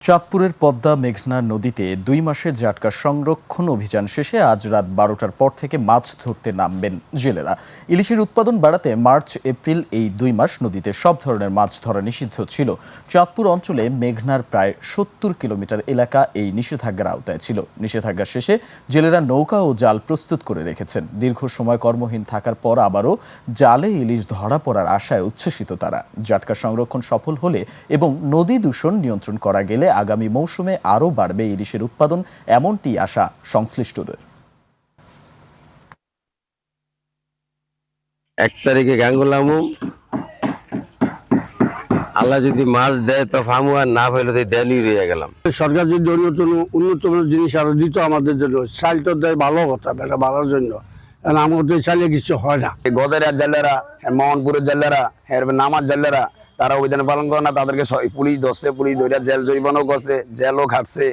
চাঁদপুরের পদ্মা মেঘনা নদীতে ২ মাসের জাটকা সংরক্ষণ অভিযান শেষে আজ রাত ১২টার পর থেকে মাছ ধরতে নামবেন জেলেরা। ইলিশের উৎপাদন বাড়াতে মার্চ এপ্রিল এই ২ মাস নদীতে সব ধরনের মাছ ধরা নিষিদ্ধ ছিল। চাঁদপুর অঞ্চলে মেঘনার প্রায় ৭০ কিলোমিটার এলাকা এই নিষেধাজ্ঞার আওতায় ছিল। নিষেধাজ্ঞা শেষে জেলেরা নৌকা ও জাল প্রস্তুত করে রেখেছেন। দীর্ঘ সময় কর্মহীন থাকার পর আবারও জালে ইলিশ ধরা পড়ার আশায় উচ্ছ্বসিত তারা। জাটকা সংরক্ষণ সফল হলে এবং নদী দূষণ নিয়ন্ত্রণ করা গেলে আগামী মৌসুমে আরও বাড়বে ইলিশের উৎপাদন, এমনটি আশা সংশ্লিষ্টদের। ১ তারিখে গান করলাম, আল্লাহ যদি মাছ দেয় তো ফামু, আর না পাইলে তো দেয়নি রয়ে গেলাম। সরকার যদি উন্নত জিনিস আরো দিত আমাদের জন্য, চালটা দেয় ভালো কথা, এটা ভালোর জন্য। আমাদের চাইলে কিছু হয় না। গদের জেলেরা, মোহনপুরের জেলেরা, নামার জেলেরা তারা অভিযান পালন করে না, তাদেরকে পুলিশ ধরছে, পুলিশ ধরে জেল জরিমানাও করছে, জেলও খাটছে।